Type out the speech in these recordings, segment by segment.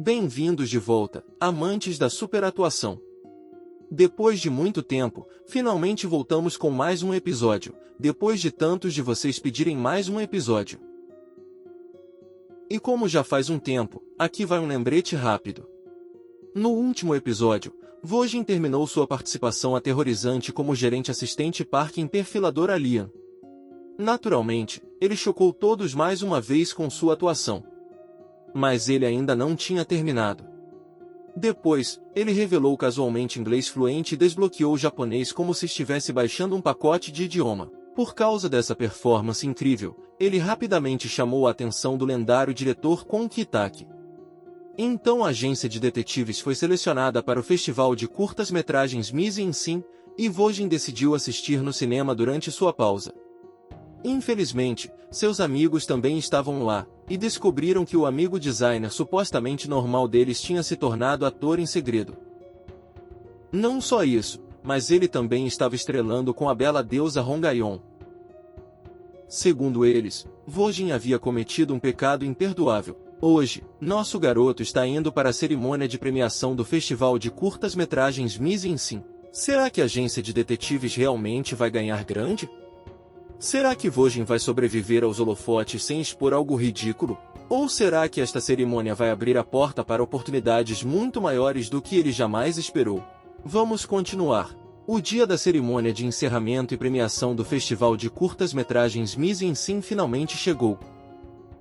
Bem-vindos de volta, amantes da superatuação. Depois de muito tempo, finalmente voltamos com mais um episódio, depois de tantos de vocês pedirem mais um episódio. E como já faz um tempo, aqui vai um lembrete rápido. No último episódio, Vojin terminou sua participação aterrorizante como gerente assistente parque em Perfilador Alien. Naturalmente, ele chocou todos mais uma vez com sua atuação. Mas ele ainda não tinha terminado. Depois, ele revelou casualmente inglês fluente e desbloqueou o japonês como se estivesse baixando um pacote de idioma. Por causa dessa performance incrível, ele rapidamente chamou a atenção do lendário diretor Kon Kitaki. Então a agência de detetives foi selecionada para o festival de curtas-metragens Mise-en-Scène, e Vojin decidiu assistir no cinema durante sua pausa. Infelizmente, seus amigos também estavam lá, e descobriram que o amigo designer supostamente normal deles tinha se tornado ator em segredo. Não só isso, mas ele também estava estrelando com a bela deusa Hongayon. Segundo eles, Vojin havia cometido um pecado imperdoável. Hoje, nosso garoto está indo para a cerimônia de premiação do festival de curtas-metragens Mise-en-Scène. Será que a agência de detetives realmente vai ganhar grande? Será que Vojin vai sobreviver aos holofotes sem expor algo ridículo? Ou será que esta cerimônia vai abrir a porta para oportunidades muito maiores do que ele jamais esperou? Vamos continuar. O dia da cerimônia de encerramento e premiação do festival de curtas-metragens Mise-en-Scène finalmente chegou.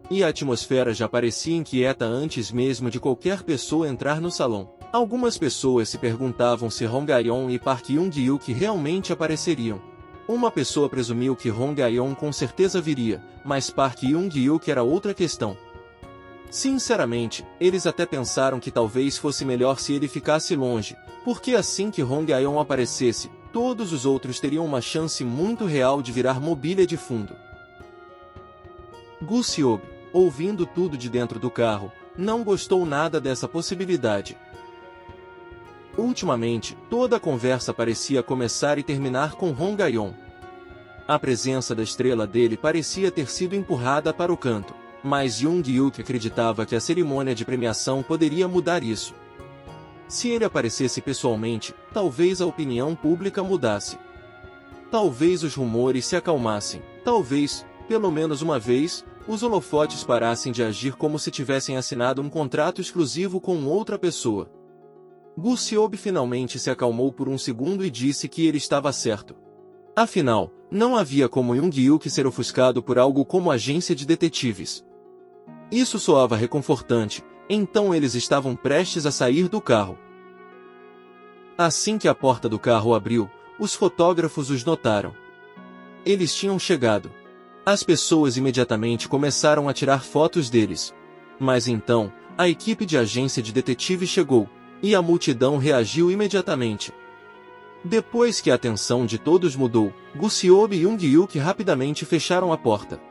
E a atmosfera já parecia inquieta antes mesmo de qualquer pessoa entrar no salão. Algumas pessoas se perguntavam se Hongayon e Park Young-hyuk realmente apareceriam. Uma pessoa presumiu que Hongayon com certeza viria, mas Park Young-hyuk era outra questão. Sinceramente, eles até pensaram que talvez fosse melhor se ele ficasse longe, porque assim que Hongayon aparecesse, todos os outros teriam uma chance muito real de virar mobília de fundo. Gu Seob, ouvindo tudo de dentro do carro, não gostou nada dessa possibilidade. Ultimamente, toda a conversa parecia começar e terminar com Hongayon. A presença da estrela dele parecia ter sido empurrada para o canto, mas Young-hyuk acreditava que a cerimônia de premiação poderia mudar isso. Se ele aparecesse pessoalmente, talvez a opinião pública mudasse. Talvez os rumores se acalmassem, talvez, pelo menos uma vez, os holofotes parassem de agir como se tivessem assinado um contrato exclusivo com outra pessoa. Gu Seob finalmente se acalmou por um segundo e disse que ele estava certo. Afinal, não havia como Young-hyuk ser ofuscado por algo como agência de detetives. Isso soava reconfortante, então eles estavam prestes a sair do carro. Assim que a porta do carro abriu, os fotógrafos os notaram. Eles tinham chegado. As pessoas imediatamente começaram a tirar fotos deles. Mas então, a equipe de agência de detetives chegou. E a multidão reagiu imediatamente. Depois que a atenção de todos mudou, Gu Seob e Young-hyuk rapidamente fecharam a porta.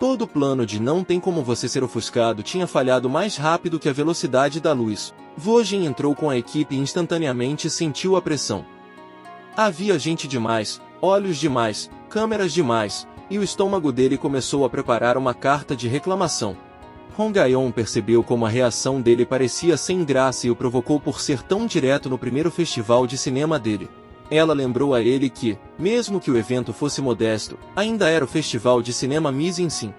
Todo o plano de não tem como você ser ofuscado tinha falhado mais rápido que a velocidade da luz. Vojin entrou com a equipe e instantaneamente sentiu a pressão. Havia gente demais, olhos demais, câmeras demais, e o estômago dele começou a preparar uma carta de reclamação. Hongayon percebeu como a reação dele parecia sem graça e o provocou por ser tão direto no primeiro festival de cinema dele. Ela lembrou a ele que, mesmo que o evento fosse modesto, ainda era o festival de cinema Mise-en-Scène.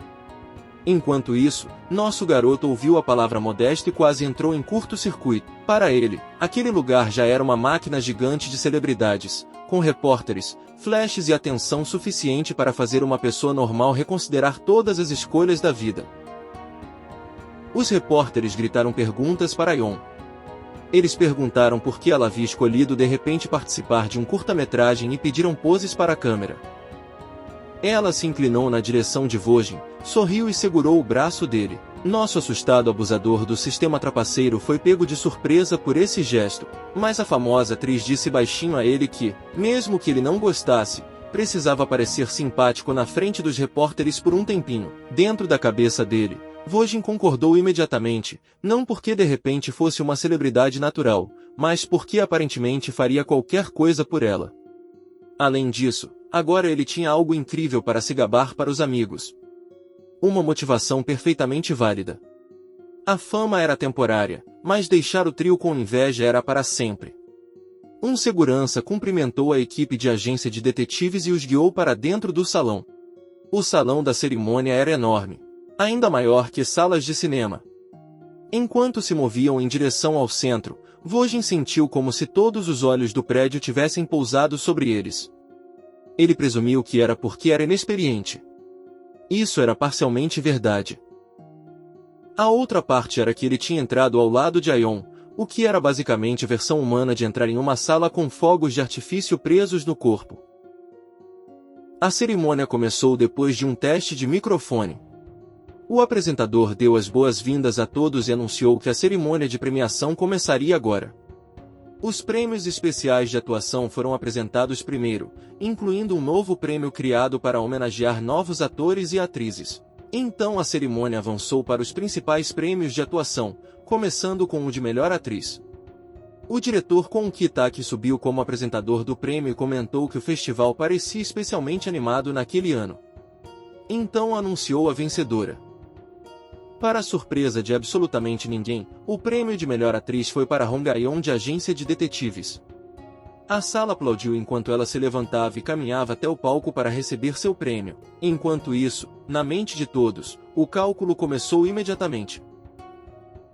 Enquanto isso, nosso garoto ouviu a palavra modesto e quase entrou em curto-circuito. Para ele, aquele lugar já era uma máquina gigante de celebridades, com repórteres, flashes e atenção suficiente para fazer uma pessoa normal reconsiderar todas as escolhas da vida. Os repórteres gritaram perguntas para Yon. Eles perguntaram por que ela havia escolhido de repente participar de um curta-metragem e pediram poses para a câmera. Ela se inclinou na direção de Vojin, sorriu e segurou o braço dele. Nosso assustado abusador do sistema trapaceiro foi pego de surpresa por esse gesto, mas a famosa atriz disse baixinho a ele que, mesmo que ele não gostasse, precisava parecer simpático na frente dos repórteres por um tempinho. Dentro da cabeça dele, Vojin concordou imediatamente, não porque de repente fosse uma celebridade natural, mas porque aparentemente faria qualquer coisa por ela. Além disso, agora ele tinha algo incrível para se gabar para os amigos. Uma motivação perfeitamente válida. A fama era temporária, mas deixar o trio com inveja era para sempre. Um segurança cumprimentou a equipe de agência de detetives e os guiou para dentro do salão. O salão da cerimônia era enorme, ainda maior que salas de cinema. Enquanto se moviam em direção ao centro, Vojin sentiu como se todos os olhos do prédio tivessem pousado sobre eles. Ele presumiu que era porque era inexperiente. Isso era parcialmente verdade. A outra parte era que ele tinha entrado ao lado de Aion, o que era basicamente a versão humana de entrar em uma sala com fogos de artifício presos no corpo. A cerimônia começou depois de um teste de microfone. O apresentador deu as boas-vindas a todos e anunciou que a cerimônia de premiação começaria agora. Os prêmios especiais de atuação foram apresentados primeiro, incluindo um novo prêmio criado para homenagear novos atores e atrizes. Então a cerimônia avançou para os principais prêmios de atuação, começando com o de melhor atriz. O diretor Kon Ki-tak subiu como apresentador do prêmio e comentou que o festival parecia especialmente animado naquele ano. Então anunciou a vencedora. Para a surpresa de absolutamente ninguém, o prêmio de melhor atriz foi para Hong Ga-yeon de Agência de Detetives. A sala aplaudiu enquanto ela se levantava e caminhava até o palco para receber seu prêmio. Enquanto isso, na mente de todos, o cálculo começou imediatamente.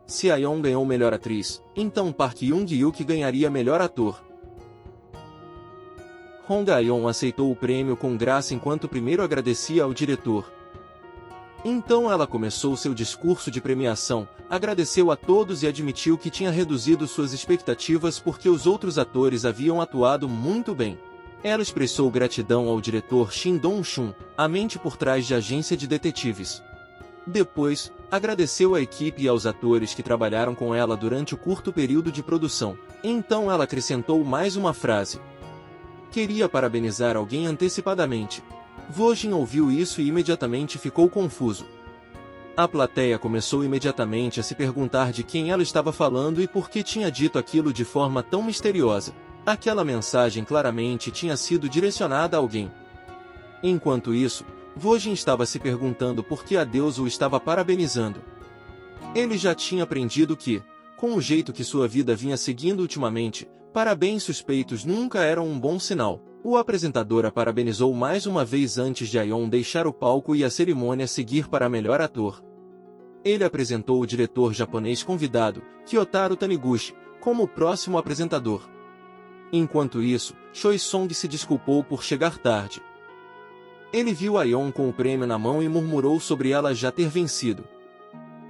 Se Aion ganhou melhor atriz, então Park Young-hyuk ganharia melhor ator. Hong Ga-yeon aceitou o prêmio com graça enquanto primeiro agradecia ao diretor. Então ela começou seu discurso de premiação, agradeceu a todos e admitiu que tinha reduzido suas expectativas porque os outros atores haviam atuado muito bem. Ela expressou gratidão ao diretor Shin Dong-chun, a mente por trás de Agência de Detetives. Depois, agradeceu à equipe e aos atores que trabalharam com ela durante o curto período de produção. Então ela acrescentou mais uma frase. Queria parabenizar alguém antecipadamente. Vojin ouviu isso e imediatamente ficou confuso. A plateia começou imediatamente a se perguntar de quem ela estava falando e por que tinha dito aquilo de forma tão misteriosa. Aquela mensagem claramente tinha sido direcionada a alguém. Enquanto isso, Vojin estava se perguntando por que a deusa o estava parabenizando. Ele já tinha aprendido que, com o jeito que sua vida vinha seguindo ultimamente, parabéns suspeitos nunca eram um bom sinal. O apresentador a parabenizou mais uma vez antes de Aion deixar o palco e a cerimônia seguir para melhor ator. Ele apresentou o diretor japonês convidado, Kyotaro Taniguchi, como o próximo apresentador. Enquanto isso, Choi Song se desculpou por chegar tarde. Ele viu Aion com o prêmio na mão e murmurou sobre ela já ter vencido.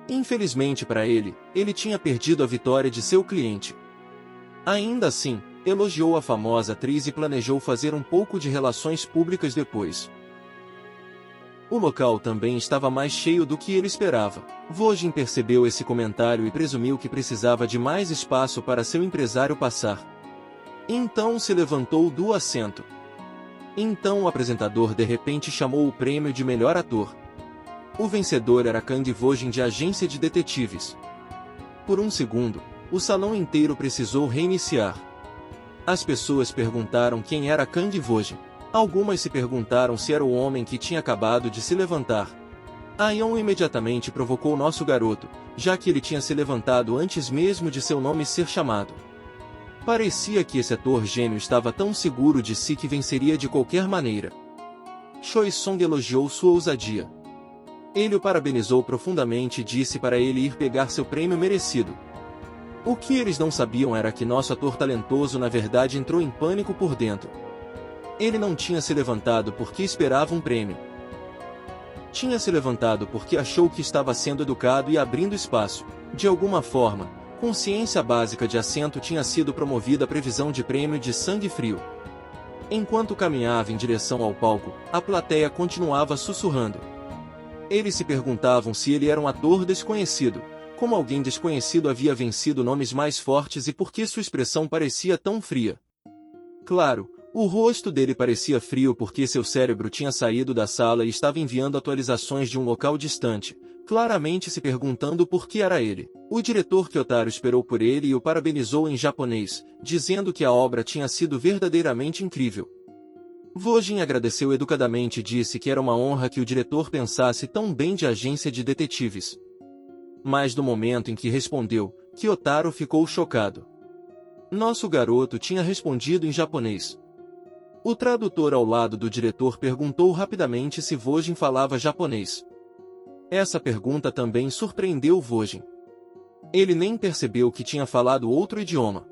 Infelizmente para ele, ele tinha perdido a vitória de seu cliente. Ainda assim, elogiou a famosa atriz e planejou fazer um pouco de relações públicas depois. O local também estava mais cheio do que ele esperava. Vojin percebeu esse comentário e presumiu que precisava de mais espaço para seu empresário passar. Então se levantou do assento. Então o apresentador de repente chamou o prêmio de melhor ator. O vencedor era Kang Vojin de Agência de Detetives. Por um segundo, o salão inteiro precisou reiniciar. As pessoas perguntaram quem era Kang Vojin. Algumas se perguntaram se era o homem que tinha acabado de se levantar. Aion imediatamente provocou nosso garoto, já que ele tinha se levantado antes mesmo de seu nome ser chamado. Parecia que esse ator gênio estava tão seguro de si que venceria de qualquer maneira. Choi Song elogiou sua ousadia. Ele o parabenizou profundamente e disse para ele ir pegar seu prêmio merecido. O que eles não sabiam era que nosso ator talentoso na verdade entrou em pânico por dentro. Ele não tinha se levantado porque esperava um prêmio. Tinha se levantado porque achou que estava sendo educado e abrindo espaço. De alguma forma, consciência básica de assento tinha sido promovida a previsão de prêmio de sangue frio. Enquanto caminhava em direção ao palco, a plateia continuava sussurrando. Eles se perguntavam se ele era um ator desconhecido, como alguém desconhecido havia vencido nomes mais fortes e por que sua expressão parecia tão fria. Claro, o rosto dele parecia frio porque seu cérebro tinha saído da sala e estava enviando atualizações de um local distante, claramente se perguntando por que era ele. O diretor Kyotaro esperou por ele e o parabenizou em japonês, dizendo que a obra tinha sido verdadeiramente incrível. Vojin agradeceu educadamente e disse que era uma honra que o diretor pensasse tão bem de Agência de Detetives. Mas no momento em que respondeu, Kyotaro ficou chocado. Nosso garoto tinha respondido em japonês. O tradutor ao lado do diretor perguntou rapidamente se Vojin falava japonês. Essa pergunta também surpreendeu Vojin. Ele nem percebeu que tinha falado outro idioma.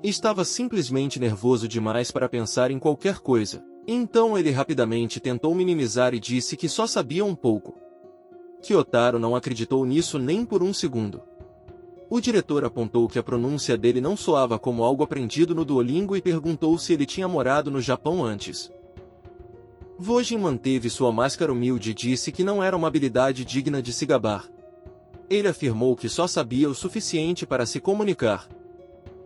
Estava simplesmente nervoso demais para pensar em qualquer coisa. Então ele rapidamente tentou minimizar e disse que só sabia um pouco. Kyotaro não acreditou nisso nem por um segundo. O diretor apontou que a pronúncia dele não soava como algo aprendido no Duolingo e perguntou se ele tinha morado no Japão antes. Vojin manteve sua máscara humilde e disse que não era uma habilidade digna de se gabar. Ele afirmou que só sabia o suficiente para se comunicar.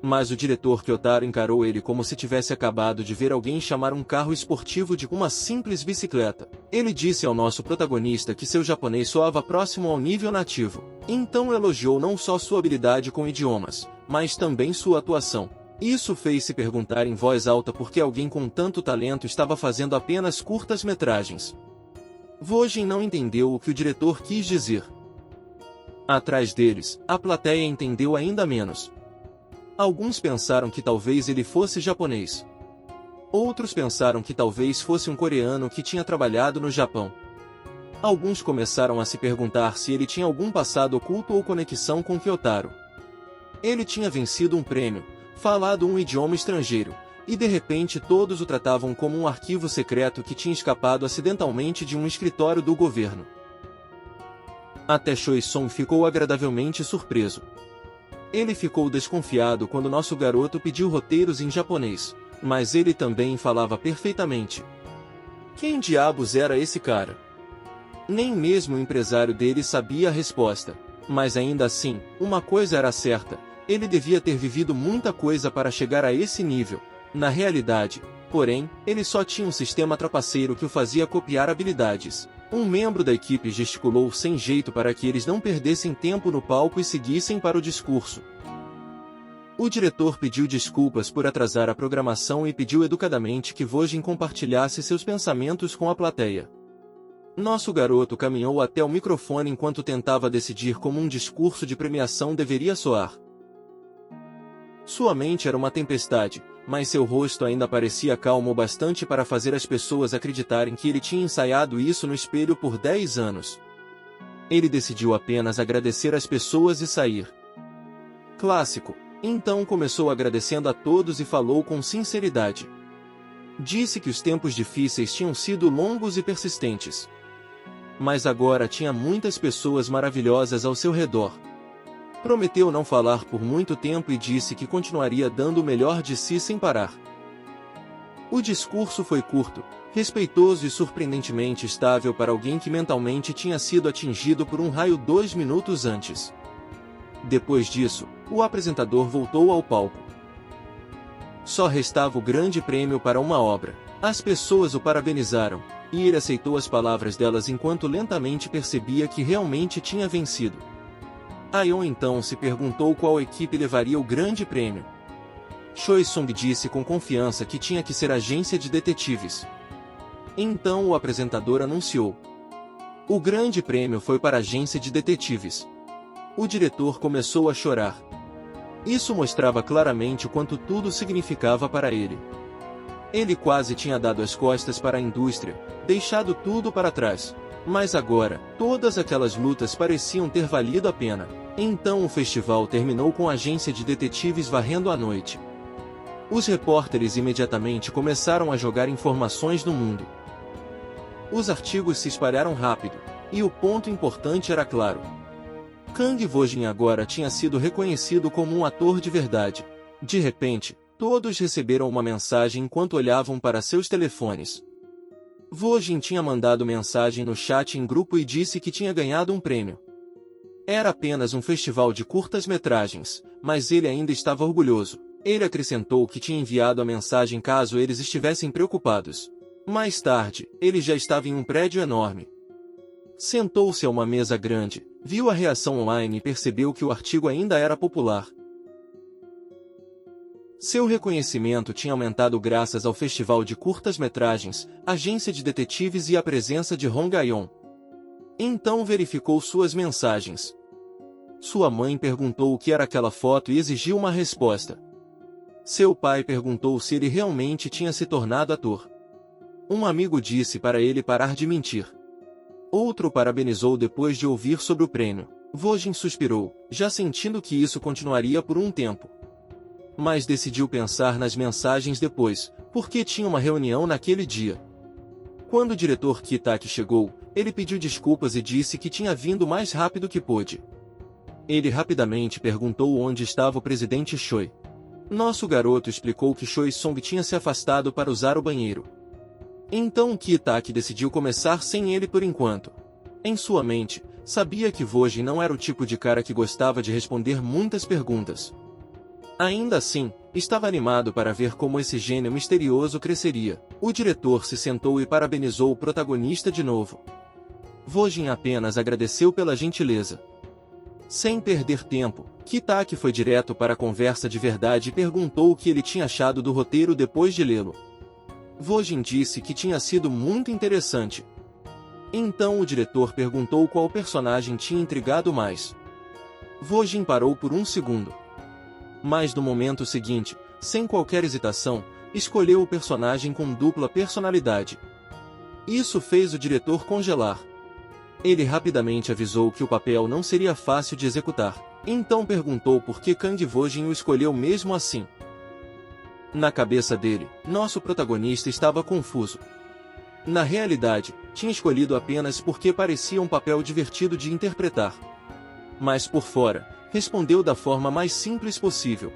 Mas o diretor Kyotaro encarou ele como se tivesse acabado de ver alguém chamar um carro esportivo de uma simples bicicleta. Ele disse ao nosso protagonista que seu japonês soava próximo ao nível nativo. Então elogiou não só sua habilidade com idiomas, mas também sua atuação. Isso fez se perguntar em voz alta por que alguém com tanto talento estava fazendo apenas curtas-metragens. Vojin não entendeu o que o diretor quis dizer. Atrás deles, a plateia entendeu ainda menos. Alguns pensaram que talvez ele fosse japonês. Outros pensaram que talvez fosse um coreano que tinha trabalhado no Japão. Alguns começaram a se perguntar se ele tinha algum passado oculto ou conexão com Kyotaro. Ele tinha vencido um prêmio, falado um idioma estrangeiro, e de repente todos o tratavam como um arquivo secreto que tinha escapado acidentalmente de um escritório do governo. Até Choi-sung ficou agradavelmente surpreso. Ele ficou desconfiado quando nosso garoto pediu roteiros em japonês, mas ele também falava perfeitamente. Quem diabos era esse cara? Nem mesmo o empresário dele sabia a resposta, mas ainda assim, uma coisa era certa, ele devia ter vivido muita coisa para chegar a esse nível. Na realidade, porém, ele só tinha um sistema trapaceiro que o fazia copiar habilidades. Um membro da equipe gesticulou sem jeito para que eles não perdessem tempo no palco e seguissem para o discurso. O diretor pediu desculpas por atrasar a programação e pediu educadamente que Vojin compartilhasse seus pensamentos com a plateia. Nosso garoto caminhou até o microfone enquanto tentava decidir como um discurso de premiação deveria soar. Sua mente era uma tempestade, mas seu rosto ainda parecia calmo o bastante para fazer as pessoas acreditarem que ele tinha ensaiado isso no espelho por 10 anos. Ele decidiu apenas agradecer às pessoas e sair. Clássico. Então começou agradecendo a todos e falou com sinceridade. Disse que os tempos difíceis tinham sido longos e persistentes. Mas agora tinha muitas pessoas maravilhosas ao seu redor. Prometeu não falar por muito tempo e disse que continuaria dando o melhor de si sem parar. O discurso foi curto, respeitoso e surpreendentemente estável para alguém que mentalmente tinha sido atingido por um raio 2 minutos antes. Depois disso, o apresentador voltou ao palco. Só restava o grande prêmio para uma obra. As pessoas o parabenizaram, e ele aceitou as palavras delas enquanto lentamente percebia que realmente tinha vencido. Aion então se perguntou qual equipe levaria o grande prêmio. Choi-sung disse com confiança que tinha que ser agência de detetives. Então o apresentador anunciou. O grande prêmio foi para a agência de detetives. O diretor começou a chorar. Isso mostrava claramente o quanto tudo significava para ele. Ele quase tinha dado as costas para a indústria, deixado tudo para trás. Mas agora, todas aquelas lutas pareciam ter valido a pena. Então o festival terminou com a agência de detetives varrendo a noite. Os repórteres imediatamente começaram a jogar informações no mundo. Os artigos se espalharam rápido, e o ponto importante era claro. Kang Vojin agora tinha sido reconhecido como um ator de verdade. De repente, todos receberam uma mensagem enquanto olhavam para seus telefones. Vojin tinha mandado mensagem no chat em grupo e disse que tinha ganhado um prêmio. Era apenas um festival de curtas-metragens, mas ele ainda estava orgulhoso. Ele acrescentou que tinha enviado a mensagem caso eles estivessem preocupados. Mais tarde, ele já estava em um prédio enorme. Sentou-se a uma mesa grande, viu a reação online e percebeu que o artigo ainda era popular. Seu reconhecimento tinha aumentado graças ao festival de curtas-metragens, agência de detetives e a presença de Hong Aion. Então verificou suas mensagens. Sua mãe perguntou o que era aquela foto e exigiu uma resposta. Seu pai perguntou se ele realmente tinha se tornado ator. Um amigo disse para ele parar de mentir. Outro parabenizou depois de ouvir sobre o prêmio. Vojin suspirou, já sentindo que isso continuaria por um tempo. Mas decidiu pensar nas mensagens depois, porque tinha uma reunião naquele dia. Quando o diretor Kitaki chegou, ele pediu desculpas e disse que tinha vindo mais rápido que pôde. Ele rapidamente perguntou onde estava o presidente Choi. Nosso garoto explicou que Choi Song tinha se afastado para usar o banheiro. Então Kitaki decidiu começar sem ele por enquanto. Em sua mente, sabia que Vojin não era o tipo de cara que gostava de responder muitas perguntas. Ainda assim, estava animado para ver como esse gênio misterioso cresceria. O diretor se sentou e parabenizou o protagonista de novo. Vojin apenas agradeceu pela gentileza. Sem perder tempo, Kitaki foi direto para a conversa de verdade e perguntou o que ele tinha achado do roteiro depois de lê-lo. Vojin disse que tinha sido muito interessante. Então o diretor perguntou qual personagem tinha intrigado mais. Vojin parou por um segundo. Mas no momento seguinte, sem qualquer hesitação, escolheu o personagem com dupla personalidade. Isso fez o diretor congelar. Ele rapidamente avisou que o papel não seria fácil de executar. Então perguntou por que Kang Vojin o escolheu mesmo assim. Na cabeça dele, nosso protagonista estava confuso. Na realidade, tinha escolhido apenas porque parecia um papel divertido de interpretar. Mas por fora, respondeu da forma mais simples possível.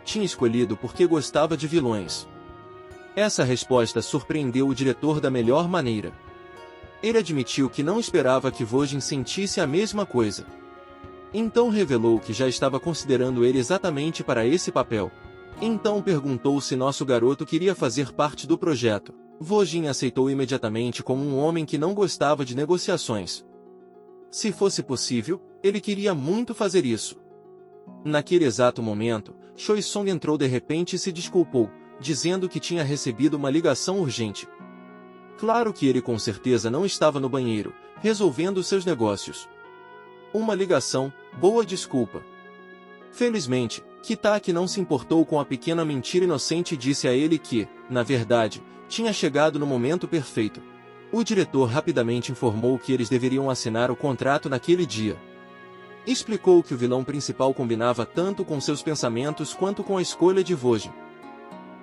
Tinha escolhido porque gostava de vilões. Essa resposta surpreendeu o diretor da melhor maneira. Ele admitiu que não esperava que Vojin sentisse a mesma coisa. Então revelou que já estava considerando ele exatamente para esse papel. Então perguntou se nosso garoto queria fazer parte do projeto. Vojin aceitou imediatamente como um homem que não gostava de negociações. Se fosse possível, ele queria muito fazer isso. Naquele exato momento, Choi Song entrou de repente e se desculpou, dizendo que tinha recebido uma ligação urgente. Claro que ele com certeza não estava no banheiro, resolvendo seus negócios. Uma ligação, boa desculpa. Felizmente, Kitaki não se importou com a pequena mentira inocente e disse a ele que, na verdade, tinha chegado no momento perfeito. O diretor rapidamente informou que eles deveriam assinar o contrato naquele dia. Explicou que o vilão principal combinava tanto com seus pensamentos quanto com a escolha de Vojin.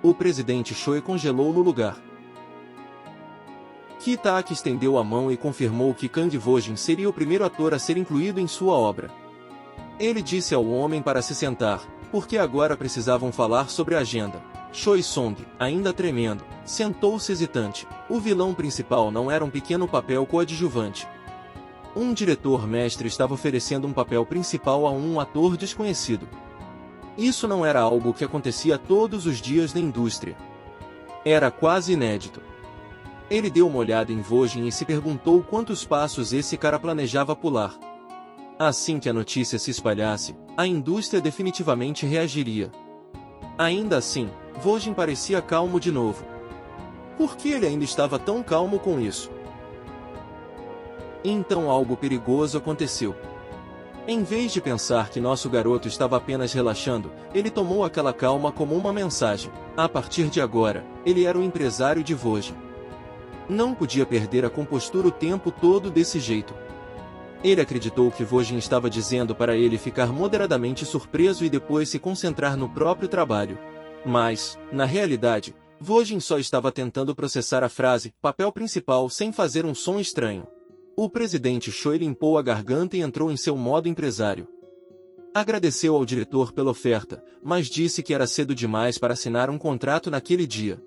O presidente Choi congelou no lugar. Kitaki estendeu a mão e confirmou que Kang Vojin seria o primeiro ator a ser incluído em sua obra. Ele disse ao homem para se sentar, porque agora precisavam falar sobre a agenda. Choi Song, ainda tremendo, sentou-se hesitante. O vilão principal não era um pequeno papel coadjuvante. Um diretor-mestre estava oferecendo um papel principal a um ator desconhecido. Isso não era algo que acontecia todos os dias na indústria. Era quase inédito. Ele deu uma olhada em Vojin e se perguntou quantos passos esse cara planejava pular. Assim que a notícia se espalhasse, a indústria definitivamente reagiria. Ainda assim, Vojin parecia calmo de novo. Por que ele ainda estava tão calmo com isso? Então algo perigoso aconteceu. Em vez de pensar que nosso garoto estava apenas relaxando, ele tomou aquela calma como uma mensagem. A partir de agora, ele era o empresário de Vojin. Não podia perder a compostura o tempo todo desse jeito. Ele acreditou que Vojin estava dizendo para ele ficar moderadamente surpreso e depois se concentrar no próprio trabalho. Mas, na realidade, Vojin só estava tentando processar a frase papel principal sem fazer um som estranho. O presidente Choi limpou a garganta e entrou em seu modo empresário. Agradeceu ao diretor pela oferta, mas disse que era cedo demais para assinar um contrato naquele dia.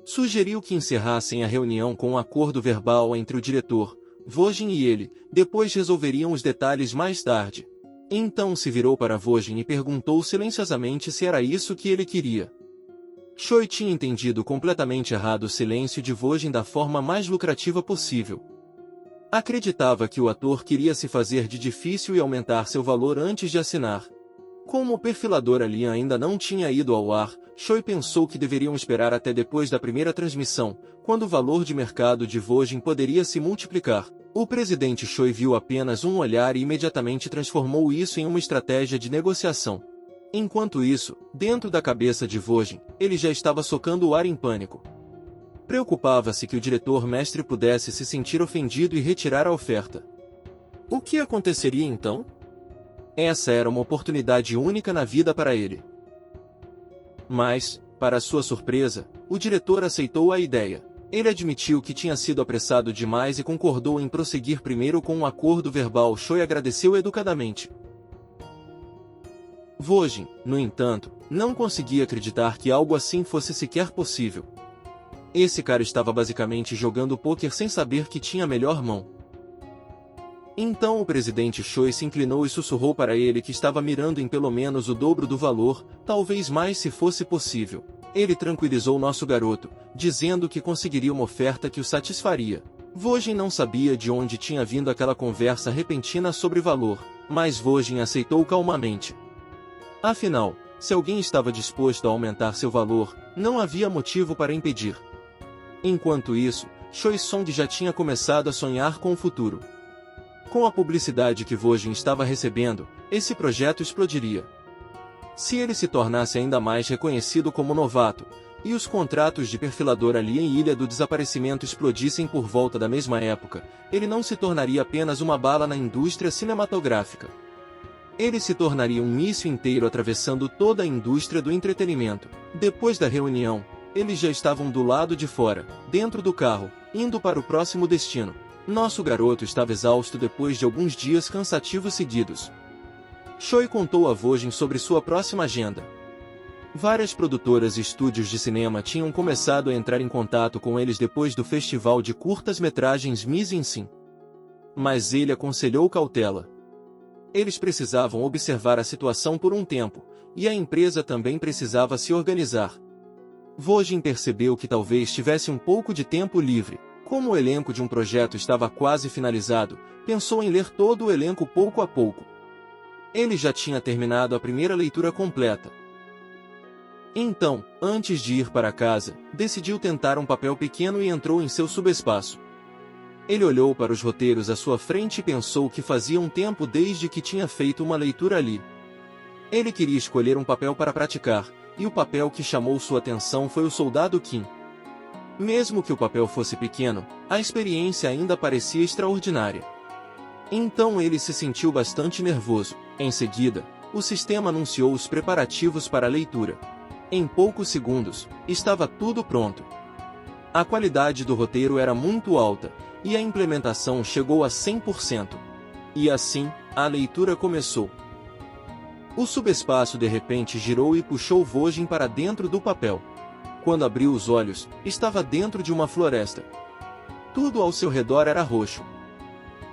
Sugeriu que encerrassem a reunião com um acordo verbal entre o diretor, Vojin e ele, depois resolveriam os detalhes mais tarde. Então se virou para Vojin e perguntou silenciosamente se era isso que ele queria. Choi tinha entendido completamente errado o silêncio de Vojin da forma mais lucrativa possível. Acreditava que o ator queria se fazer de difícil e aumentar seu valor antes de assinar. Como o perfilador ali ainda não tinha ido ao ar, Choi pensou que deveriam esperar até depois da primeira transmissão, quando o valor de mercado de Vojin poderia se multiplicar. O presidente Choi viu apenas um olhar e imediatamente transformou isso em uma estratégia de negociação. Enquanto isso, dentro da cabeça de Vojin, ele já estava socando o ar em pânico. Preocupava-se que o diretor-mestre pudesse se sentir ofendido e retirar a oferta. O que aconteceria então? Essa era uma oportunidade única na vida para ele. Mas, para sua surpresa, o diretor aceitou a ideia. Ele admitiu que tinha sido apressado demais e concordou em prosseguir primeiro com um acordo verbal. Choi agradeceu educadamente. Vojin, no entanto, não conseguia acreditar que algo assim fosse sequer possível. Esse cara estava basicamente jogando pôquer sem saber que tinha a melhor mão. Então o presidente Choi se inclinou e sussurrou para ele que estava mirando em pelo menos o dobro do valor, talvez mais se fosse possível. Ele tranquilizou nosso garoto, dizendo que conseguiria uma oferta que o satisfaria. Vojin não sabia de onde tinha vindo aquela conversa repentina sobre valor, mas Vojin aceitou calmamente. Afinal, se alguém estava disposto a aumentar seu valor, não havia motivo para impedir. Enquanto isso, Choi Song já tinha começado a sonhar com o futuro. Com a publicidade que Vojin estava recebendo, esse projeto explodiria. Se ele se tornasse ainda mais reconhecido como novato, e os contratos de perfilador ali em Ilha do Desaparecimento explodissem por volta da mesma época, ele não se tornaria apenas uma bala na indústria cinematográfica. Ele se tornaria um míssil inteiro atravessando toda a indústria do entretenimento. Depois da reunião, eles já estavam do lado de fora, dentro do carro, indo para o próximo destino. Nosso garoto estava exausto depois de alguns dias cansativos seguidos. Choi contou a Vojin sobre sua próxima agenda. Várias produtoras e estúdios de cinema tinham começado a entrar em contato com eles depois do festival de curtas-metragens Mise-en-Scène. Mas ele aconselhou cautela. Eles precisavam observar a situação por um tempo, e a empresa também precisava se organizar. Vojin percebeu que talvez tivesse um pouco de tempo livre. Como o elenco de um projeto estava quase finalizado, pensou em ler todo o elenco pouco a pouco. Ele já tinha terminado a primeira leitura completa. Então, antes de ir para casa, decidiu tentar um papel pequeno e entrou em seu subespaço. Ele olhou para os roteiros à sua frente e pensou que fazia um tempo desde que tinha feito uma leitura ali. Ele queria escolher um papel para praticar, e o papel que chamou sua atenção foi o Soldado Kim. Mesmo que o papel fosse pequeno, a experiência ainda parecia extraordinária. Então ele se sentiu bastante nervoso. Em seguida, o sistema anunciou os preparativos para a leitura. Em poucos segundos, estava tudo pronto. A qualidade do roteiro era muito alta, e a implementação chegou a 100%. E assim, a leitura começou. O subespaço de repente girou e puxou Vojin para dentro do papel. Quando abriu os olhos, estava dentro de uma floresta. Tudo ao seu redor era roxo.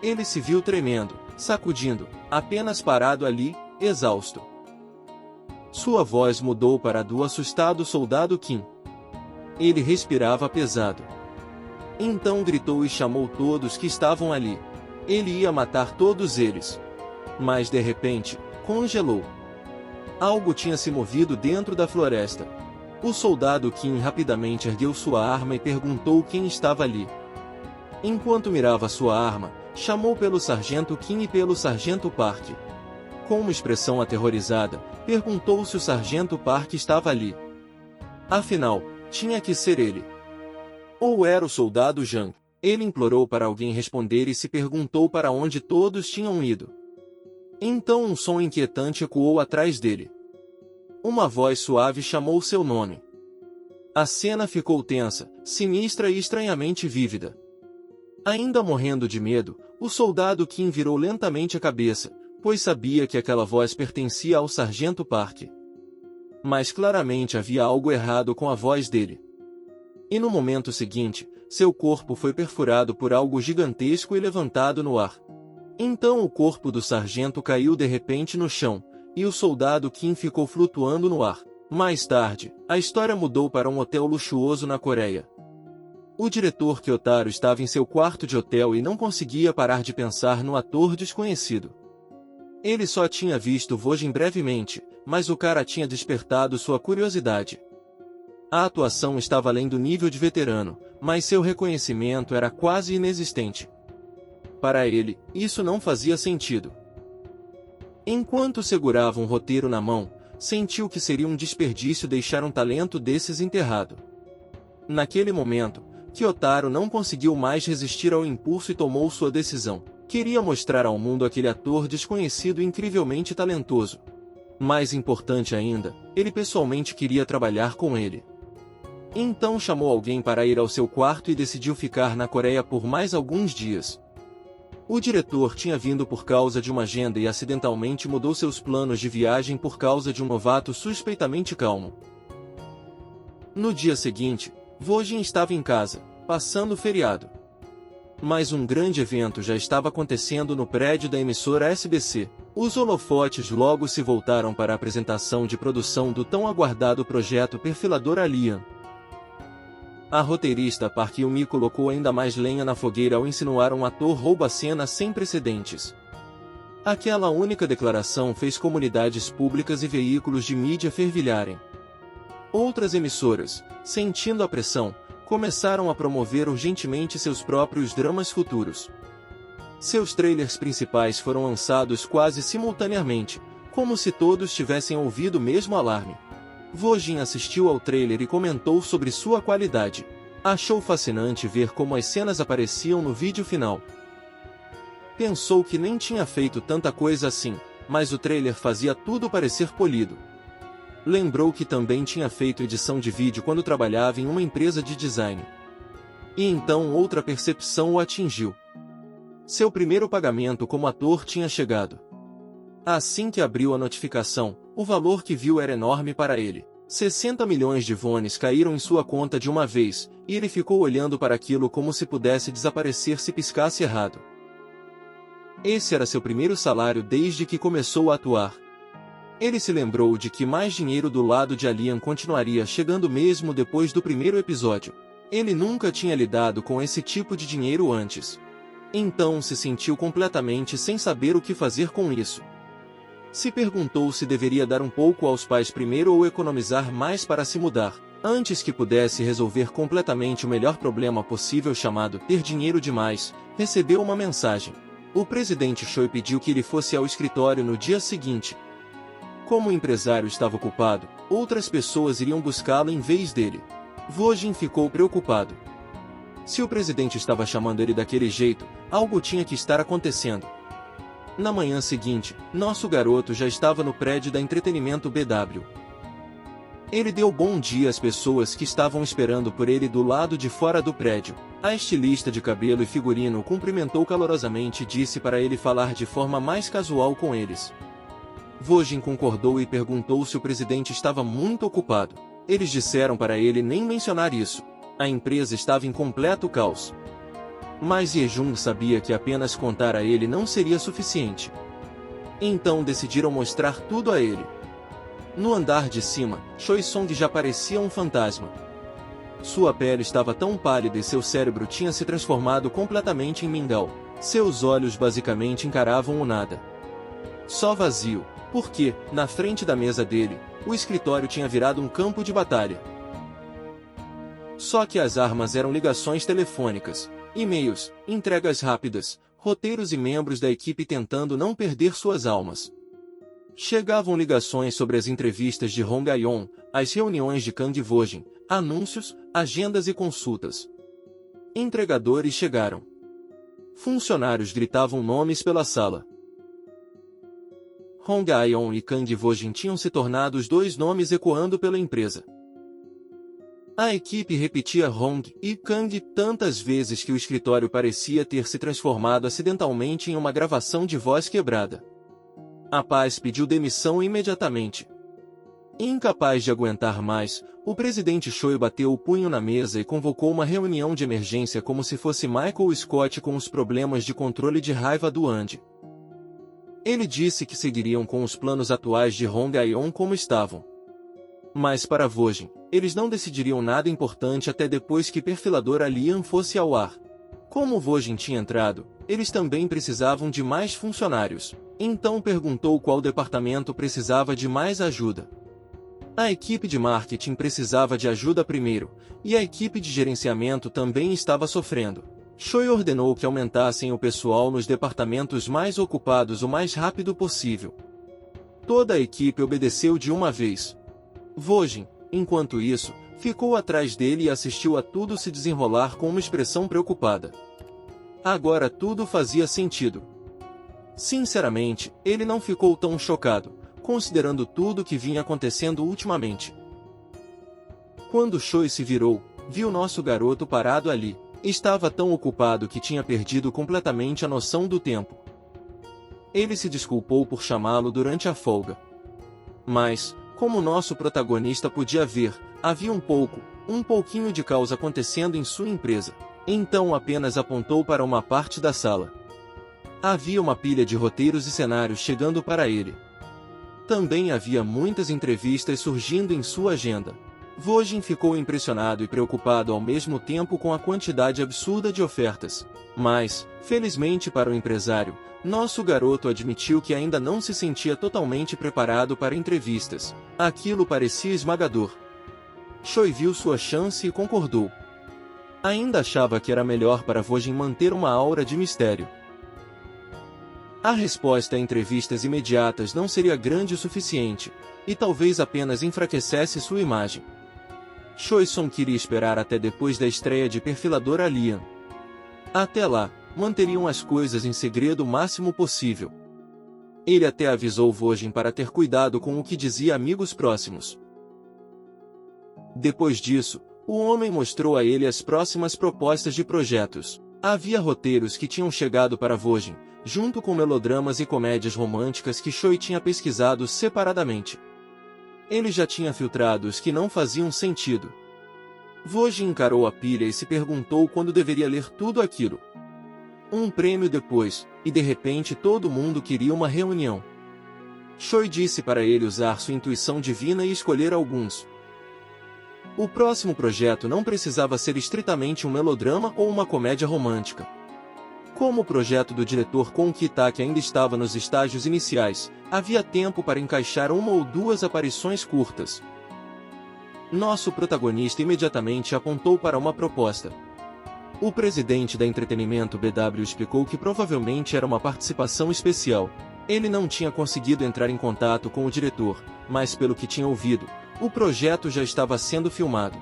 Ele se viu tremendo, sacudindo, apenas parado ali, exausto. Sua voz mudou para a do assustado soldado Kim. Ele respirava pesado. Então gritou e chamou todos que estavam ali. Ele ia matar todos eles. Mas de repente, congelou. Algo tinha se movido dentro da floresta. O soldado Kim rapidamente ergueu sua arma e perguntou quem estava ali. Enquanto mirava sua arma, chamou pelo sargento Kim e pelo sargento Park. Com uma expressão aterrorizada, perguntou se o sargento Park estava ali. Afinal, tinha que ser ele. Ou era o soldado Jang. Ele implorou para alguém responder e se perguntou para onde todos tinham ido. Então um som inquietante ecoou atrás dele. Uma voz suave chamou seu nome. A cena ficou tensa, sinistra e estranhamente vívida. Ainda morrendo de medo, o soldado Kim virou lentamente a cabeça, pois sabia que aquela voz pertencia ao sargento Park. Mas claramente havia algo errado com a voz dele. E no momento seguinte, seu corpo foi perfurado por algo gigantesco e levantado no ar. Então o corpo do sargento caiu de repente no chão, e o soldado Kim ficou flutuando no ar. Mais tarde, a história mudou para um hotel luxuoso na Coreia. O diretor Kyotaro estava em seu quarto de hotel e não conseguia parar de pensar no ator desconhecido. Ele só tinha visto Vojin brevemente, mas o cara tinha despertado sua curiosidade. A atuação estava além do nível de veterano, mas seu reconhecimento era quase inexistente. Para ele, isso não fazia sentido. Enquanto segurava um roteiro na mão, sentiu que seria um desperdício deixar um talento desses enterrado. Naquele momento, Kyotaro não conseguiu mais resistir ao impulso e tomou sua decisão. Queria mostrar ao mundo aquele ator desconhecido e incrivelmente talentoso. Mais importante ainda, ele pessoalmente queria trabalhar com ele. Então chamou alguém para ir ao seu quarto e decidiu ficar na Coreia por mais alguns dias. O diretor tinha vindo por causa de uma agenda e acidentalmente mudou seus planos de viagem por causa de um novato suspeitamente calmo. No dia seguinte, Vojin estava em casa, passando o feriado. Mas um grande evento já estava acontecendo no prédio da emissora SBC. Os holofotes logo se voltaram para a apresentação de produção do tão aguardado projeto Perfilador Alien. A roteirista Park Yumi colocou ainda mais lenha na fogueira ao insinuar um ator rouba-cena sem precedentes. Aquela única declaração fez comunidades públicas e veículos de mídia fervilharem. Outras emissoras, sentindo a pressão, começaram a promover urgentemente seus próprios dramas futuros. Seus trailers principais foram lançados quase simultaneamente, como se todos tivessem ouvido o mesmo alarme. Vojin assistiu ao trailer e comentou sobre sua qualidade. Achou fascinante ver como as cenas apareciam no vídeo final. Pensou que nem tinha feito tanta coisa assim, mas o trailer fazia tudo parecer polido. Lembrou que também tinha feito edição de vídeo quando trabalhava em uma empresa de design. E então outra percepção o atingiu. Seu primeiro pagamento como ator tinha chegado. Assim que abriu a notificação, o valor que viu era enorme para ele. 60 milhões de wones caíram em sua conta de uma vez, e ele ficou olhando para aquilo como se pudesse desaparecer se piscasse errado. Esse era seu primeiro salário desde que começou a atuar. Ele se lembrou de que mais dinheiro do lado de Alien continuaria chegando mesmo depois do primeiro episódio. Ele nunca tinha lidado com esse tipo de dinheiro antes. Então se sentiu completamente sem saber o que fazer com isso. Se perguntou se deveria dar um pouco aos pais primeiro ou economizar mais para se mudar, antes que pudesse resolver completamente o melhor problema possível chamado ter dinheiro demais. Recebeu uma mensagem. O presidente Choi pediu que ele fosse ao escritório no dia seguinte. Como o empresário estava ocupado, outras pessoas iriam buscá-lo em vez dele. Vojin ficou preocupado. Se o presidente estava chamando ele daquele jeito, algo tinha que estar acontecendo. Na manhã seguinte, nosso garoto já estava no prédio da Entretenimento BW. Ele deu bom dia às pessoas que estavam esperando por ele do lado de fora do prédio. A estilista de cabelo e figurino o cumprimentou calorosamente e disse para ele falar de forma mais casual com eles. Vojin concordou e perguntou se o presidente estava muito ocupado. Eles disseram para ele nem mencionar isso. A empresa estava em completo caos. Mas Yejun sabia que apenas contar a ele não seria suficiente. Então decidiram mostrar tudo a ele. No andar de cima, Choi Song já parecia um fantasma. Sua pele estava tão pálida e seu cérebro tinha se transformado completamente em mingau. Seus olhos basicamente encaravam o nada. Só vazio, porque, na frente da mesa dele, o escritório tinha virado um campo de batalha. Só que as armas eram ligações telefônicas, e-mails, entregas rápidas, roteiros e membros da equipe tentando não perder suas almas. Chegavam ligações sobre as entrevistas de Hong Ayon, as reuniões de Kang Vojin, anúncios, agendas e consultas. Entregadores chegaram. Funcionários gritavam nomes pela sala. Hong Ayon e Kang Vojin tinham se tornado os dois nomes ecoando pela empresa. A equipe repetia Hong e Kang tantas vezes que o escritório parecia ter se transformado acidentalmente em uma gravação de voz quebrada. A Paz pediu demissão imediatamente. Incapaz de aguentar mais, o presidente Choi bateu o punho na mesa e convocou uma reunião de emergência como se fosse Michael Scott com os problemas de controle de raiva do Andy. Ele disse que seguiriam com os planos atuais de Hong Ayon como estavam. Mas para Vojin, eles não decidiriam nada importante até depois que Perfilador Alien fosse ao ar. Como Vojin tinha entrado, eles também precisavam de mais funcionários. Então perguntou qual departamento precisava de mais ajuda. A equipe de marketing precisava de ajuda primeiro, e a equipe de gerenciamento também estava sofrendo. Choi ordenou que aumentassem o pessoal nos departamentos mais ocupados o mais rápido possível. Toda a equipe obedeceu de uma vez. Wojin, enquanto isso, ficou atrás dele e assistiu a tudo se desenrolar com uma expressão preocupada. Agora tudo fazia sentido. Sinceramente, ele não ficou tão chocado, considerando tudo que vinha acontecendo ultimamente. Quando Choi se virou, viu nosso garoto parado ali. Estava tão ocupado que tinha perdido completamente a noção do tempo. Ele se desculpou por chamá-lo durante a folga. Mas, como nosso protagonista podia ver, havia um pouquinho de caos acontecendo em sua empresa. Então apenas apontou para uma parte da sala. Havia uma pilha de roteiros e cenários chegando para ele. Também havia muitas entrevistas surgindo em sua agenda. Wojin ficou impressionado e preocupado ao mesmo tempo com a quantidade absurda de ofertas. Mas, felizmente para o empresário, nosso garoto admitiu que ainda não se sentia totalmente preparado para entrevistas. Aquilo parecia esmagador. Choi viu sua chance e concordou. Ainda achava que era melhor para Wojin manter uma aura de mistério. A resposta a entrevistas imediatas não seria grande o suficiente, e talvez apenas enfraquecesse sua imagem. Choi Song queria esperar até depois da estreia de Perfilador Alien. Até lá, manteriam as coisas em segredo o máximo possível. Ele até avisou Wojin para ter cuidado com o que dizia a amigos próximos. Depois disso, o homem mostrou a ele as próximas propostas de projetos. Havia roteiros que tinham chegado para Wojin, junto com melodramas e comédias românticas que Choi tinha pesquisado separadamente. Ele já tinha filtrado os que não faziam sentido. Wojin encarou a pilha e se perguntou quando deveria ler tudo aquilo. Um prêmio depois, e de repente todo mundo queria uma reunião. Choi disse para ele usar sua intuição divina e escolher alguns. O próximo projeto não precisava ser estritamente um melodrama ou uma comédia romântica. Como o projeto do diretor Kon Ki-tak ainda estava nos estágios iniciais, havia tempo para encaixar uma ou duas aparições curtas. Nosso protagonista imediatamente apontou para uma proposta. O presidente da Entretenimento BW explicou que provavelmente era uma participação especial. Ele não tinha conseguido entrar em contato com o diretor, mas pelo que tinha ouvido, o projeto já estava sendo filmado.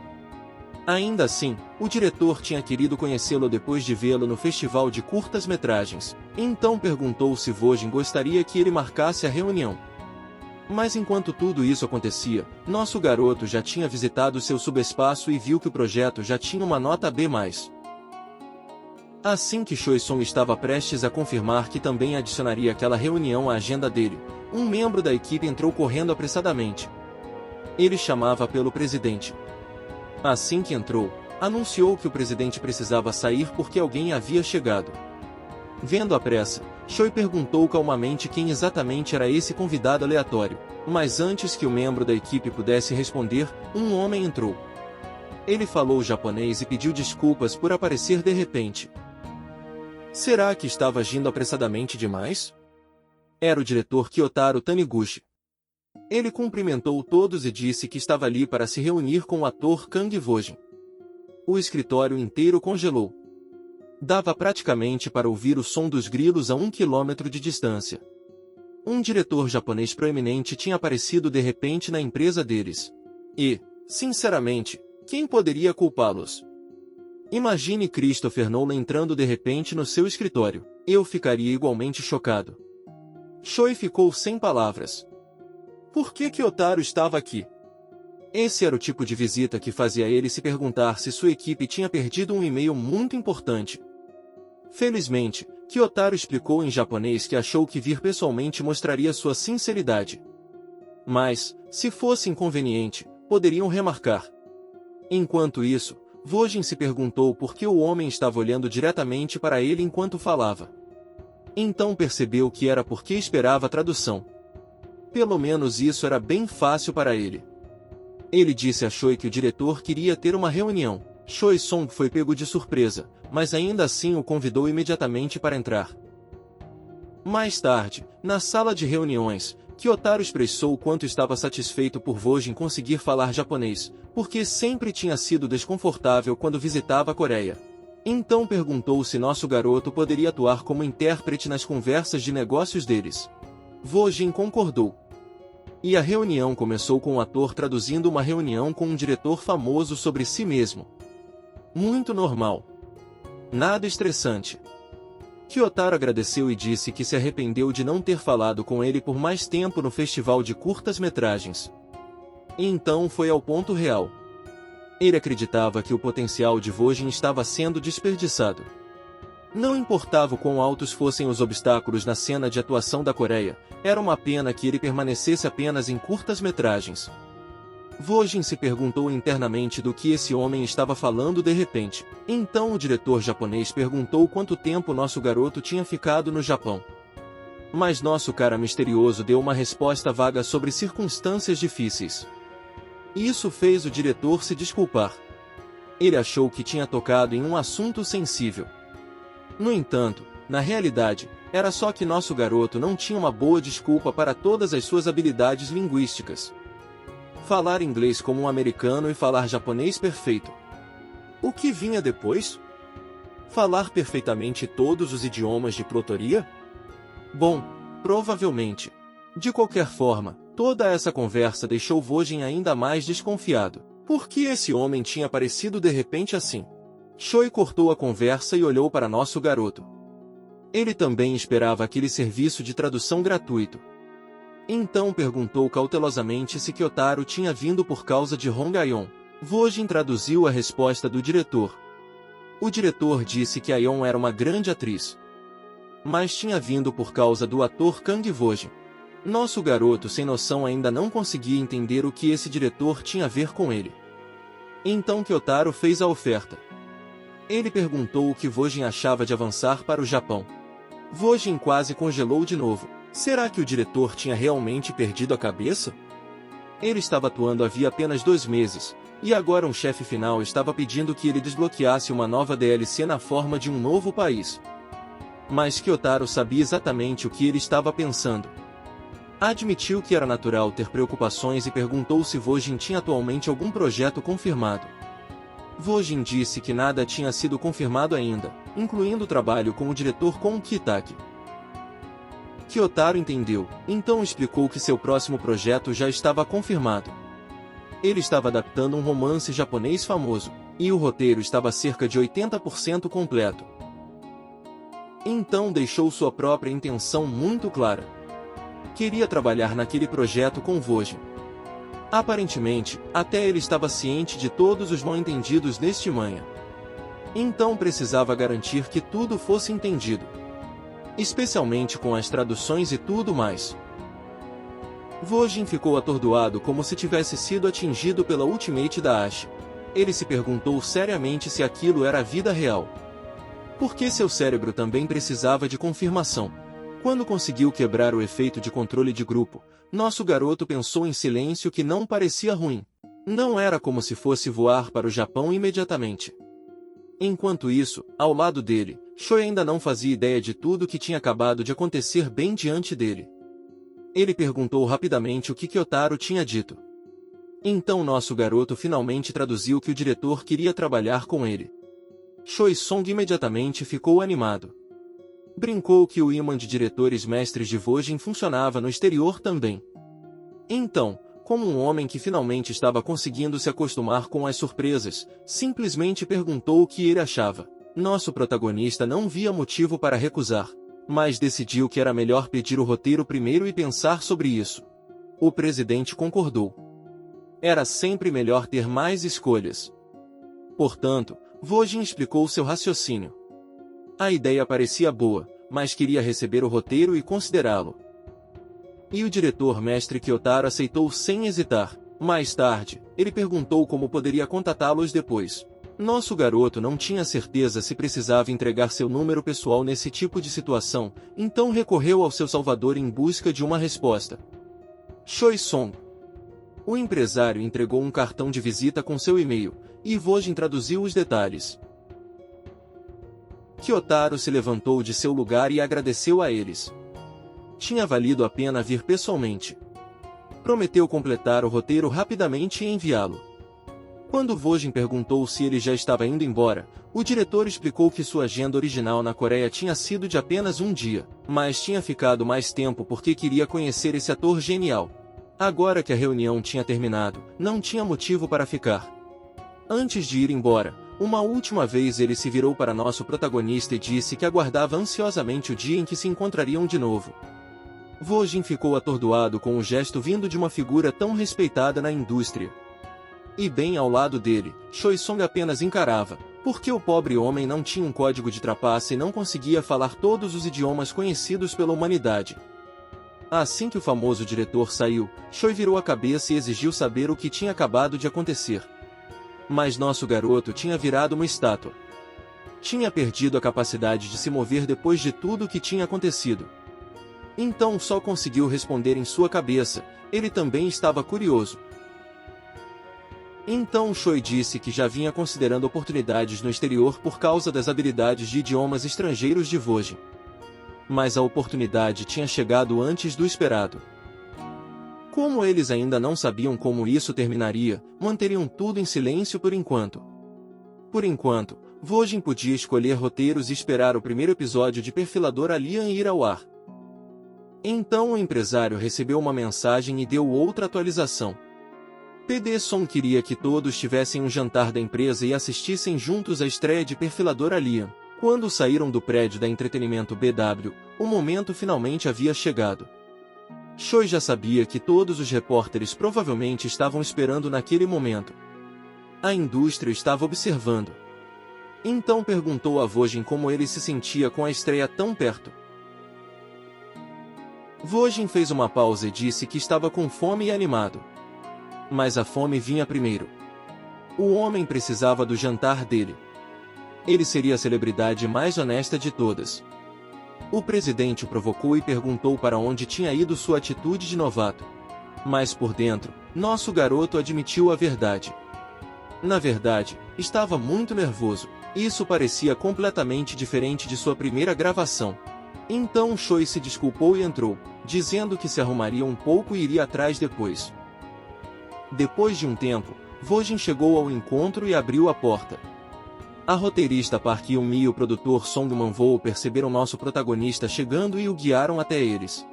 Ainda assim, o diretor tinha querido conhecê-lo depois de vê-lo no festival de curtas-metragens, então perguntou se Wojin gostaria que ele marcasse a reunião. Mas enquanto tudo isso acontecia, nosso garoto já tinha visitado seu subespaço e viu que o projeto já tinha uma nota B+. Assim que Choi Song estava prestes a confirmar que também adicionaria aquela reunião à agenda dele, um membro da equipe entrou correndo apressadamente. Ele chamava pelo presidente. Assim que entrou, anunciou que o presidente precisava sair porque alguém havia chegado. Vendo a pressa, Choi perguntou calmamente quem exatamente era esse convidado aleatório, mas antes que o membro da equipe pudesse responder, um homem entrou. Ele falou japonês e pediu desculpas por aparecer de repente. Será que estava agindo apressadamente demais? Era o diretor Kyotaro Taniguchi. Ele cumprimentou todos e disse que estava ali para se reunir com o ator Kang Wojin. O escritório inteiro congelou. Dava praticamente para ouvir o som dos grilos a 1 quilômetro de distância. Um diretor japonês proeminente tinha aparecido de repente na empresa deles. E, sinceramente, quem poderia culpá-los? Imagine Christopher Nolan entrando de repente no seu escritório. Eu ficaria igualmente chocado. Choi ficou sem palavras. Por que Kyotaro estava aqui? Esse era o tipo de visita que fazia ele se perguntar se sua equipe tinha perdido um e-mail muito importante. Felizmente, Kyotaro explicou em japonês que achou que vir pessoalmente mostraria sua sinceridade. Mas, se fosse inconveniente, poderiam remarcar. Enquanto isso, Wojin se perguntou por que o homem estava olhando diretamente para ele enquanto falava. Então percebeu que era porque esperava a tradução. Pelo menos isso era bem fácil para ele. Ele disse a Choi que o diretor queria ter uma reunião. Choi Song foi pego de surpresa, mas ainda assim o convidou imediatamente para entrar. Mais tarde, na sala de reuniões, Kyotaro expressou o quanto estava satisfeito por Wojin conseguir falar japonês, porque sempre tinha sido desconfortável quando visitava a Coreia. Então perguntou se nosso garoto poderia atuar como intérprete nas conversas de negócios deles. Vojin concordou. E a reunião começou com o ator traduzindo uma reunião com um diretor famoso sobre si mesmo. Muito normal. Nada estressante. Kyotaro agradeceu e disse que se arrependeu de não ter falado com ele por mais tempo no festival de curtas-metragens. E então foi ao ponto real. Ele acreditava que o potencial de Vojin estava sendo desperdiçado. Não importava o quão altos fossem os obstáculos na cena de atuação da Coreia, era uma pena que ele permanecesse apenas em curtas-metragens. Vojin se perguntou internamente do que esse homem estava falando de repente. Então o diretor japonês perguntou quanto tempo nosso garoto tinha ficado no Japão. Mas nosso cara misterioso deu uma resposta vaga sobre circunstâncias difíceis. Isso fez o diretor se desculpar. Ele achou que tinha tocado em um assunto sensível. No entanto, na realidade, era só que nosso garoto não tinha uma boa desculpa para todas as suas habilidades linguísticas. Falar inglês como um americano e falar japonês perfeito. O que vinha depois? Falar perfeitamente todos os idiomas de protoria? Bom, provavelmente. De qualquer forma, toda essa conversa deixou Vojin ainda mais desconfiado. Por que esse homem tinha aparecido de repente assim? Choi cortou a conversa e olhou para nosso garoto. Ele também esperava aquele serviço de tradução gratuito. Então perguntou cautelosamente se Kyotaro tinha vindo por causa de Hong-aeon. Vojin traduziu a resposta do diretor. O diretor disse que Aeon era uma grande atriz, mas tinha vindo por causa do ator Kang Vojin. Nosso garoto sem noção ainda não conseguia entender o que esse diretor tinha a ver com ele. Então Kyotaro fez a oferta. Ele perguntou o que Vojin achava de avançar para o Japão. Vojin quase congelou de novo. Será que o diretor tinha realmente perdido a cabeça? Ele estava atuando havia apenas 2 meses, e agora um chefe final estava pedindo que ele desbloqueasse uma nova DLC na forma de um novo país. Mas Kyotaro sabia exatamente o que ele estava pensando. Admitiu que era natural ter preocupações e perguntou se Vojin tinha atualmente algum projeto confirmado. Vojin disse que nada tinha sido confirmado ainda, incluindo o trabalho com o diretor Kon Kitaki. Kyotaro entendeu, então explicou que seu próximo projeto já estava confirmado. Ele estava adaptando um romance japonês famoso, e o roteiro estava cerca de 80% completo. Então deixou sua própria intenção muito clara. Queria trabalhar naquele projeto com Vojin. Aparentemente, até ele estava ciente de todos os mal-entendidos neste manhã. Então precisava garantir que tudo fosse entendido. Especialmente com as traduções e tudo mais. Vojin ficou atordoado como se tivesse sido atingido pela ultimate da Ash. Ele se perguntou seriamente se aquilo era a vida real. Porque seu cérebro também precisava de confirmação. Quando conseguiu quebrar o efeito de controle de grupo, nosso garoto pensou em silêncio que não parecia ruim. Não era como se fosse voar para o Japão imediatamente. Enquanto isso, ao lado dele, Choi ainda não fazia ideia de tudo o que tinha acabado de acontecer bem diante dele. Ele perguntou rapidamente o que Kyotaro tinha dito. Então nosso garoto finalmente traduziu que o diretor queria trabalhar com ele. Choi Song imediatamente ficou animado. Brincou que o imã de diretores mestres de Vojin funcionava no exterior também. Então, como um homem que finalmente estava conseguindo se acostumar com as surpresas, simplesmente perguntou o que ele achava. Nosso protagonista não via motivo para recusar, mas decidiu que era melhor pedir o roteiro primeiro e pensar sobre isso. O presidente concordou. Era sempre melhor ter mais escolhas. Portanto, Vojin explicou seu raciocínio. A ideia parecia boa, mas queria receber o roteiro e considerá-lo. E o diretor mestre Kyotaro aceitou sem hesitar. Mais tarde, ele perguntou como poderia contatá-los depois. Nosso garoto não tinha certeza se precisava entregar seu número pessoal nesse tipo de situação, então recorreu ao seu salvador em busca de uma resposta. Choi Song. O empresário entregou um cartão de visita com seu e-mail, e Vojin traduziu os detalhes. Kyotaro se levantou de seu lugar e agradeceu a eles. Tinha valido a pena vir pessoalmente. Prometeu completar o roteiro rapidamente e enviá-lo. Quando Vojin perguntou se ele já estava indo embora, O diretor explicou que sua agenda original na Coreia tinha sido de apenas um dia, mas tinha ficado mais tempo porque queria conhecer esse ator genial. Agora que a reunião tinha terminado, não tinha motivo para ficar. Antes de ir embora, uma última vez ele se virou para nosso protagonista e disse que aguardava ansiosamente o dia em que se encontrariam de novo. Vojin ficou atordoado com o gesto vindo de uma figura tão respeitada na indústria. E bem ao lado dele, Choi Song apenas encarava, porque o pobre homem não tinha um código de trapaça e não conseguia falar todos os idiomas conhecidos pela humanidade. Assim que o famoso diretor saiu, Choi virou a cabeça e exigiu saber o que tinha acabado de acontecer. Mas nosso garoto tinha virado uma estátua. Tinha perdido a capacidade de se mover depois de tudo o que tinha acontecido. Então só conseguiu responder em sua cabeça, ele também estava curioso. Então Choi disse que já vinha considerando oportunidades no exterior por causa das habilidades de idiomas estrangeiros de Vojin. Mas a oportunidade tinha chegado antes do esperado. Como eles ainda não sabiam como isso terminaria, manteriam tudo em silêncio por enquanto. Por enquanto, Vojin podia escolher roteiros e esperar o primeiro episódio de Perfilador Alien ir ao ar. Então o empresário recebeu uma mensagem e deu outra atualização. PD Song queria que todos tivessem um jantar da empresa e assistissem juntos à estreia de Perfilador Alien. Quando saíram do prédio da Entretenimento BW, o momento finalmente havia chegado. Choi já sabia que todos os repórteres provavelmente estavam esperando naquele momento. A indústria estava observando. Então perguntou a Vojin como ele se sentia com a estreia tão perto. Vojin fez uma pausa e disse que estava com fome e animado. Mas a fome vinha primeiro. O homem precisava do jantar dele. Ele seria a celebridade mais honesta de todas. O presidente o provocou e perguntou para onde tinha ido sua atitude de novato. Mas por dentro, nosso garoto admitiu a verdade. Na verdade, estava muito nervoso. Isso parecia completamente diferente de sua primeira gravação. Então Choi se desculpou e entrou, dizendo que se arrumaria um pouco e iria atrás depois. Depois de um tempo, Vojin chegou ao encontro e abriu a porta. A roteirista Park Hyun-mi e o produtor Song Man-woo perceberam nosso protagonista chegando e o guiaram até eles.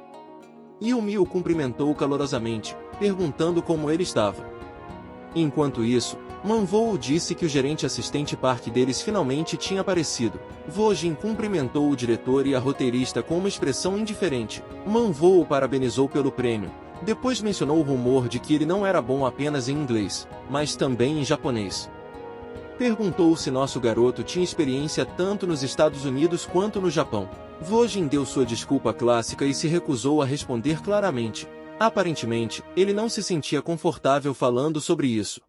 Hyun-mi o cumprimentou calorosamente, perguntando como ele estava. Enquanto isso, Man-woo disse que o gerente assistente Park deles finalmente tinha aparecido. Vojin cumprimentou o diretor e a roteirista com uma expressão indiferente. Man-woo o parabenizou pelo prêmio. Depois mencionou o rumor de que ele não era bom apenas em inglês, mas também em japonês. Perguntou se nosso garoto tinha experiência tanto nos Estados Unidos quanto no Japão. Vojin deu sua desculpa clássica e se recusou a responder claramente. Aparentemente, ele não se sentia confortável falando sobre isso.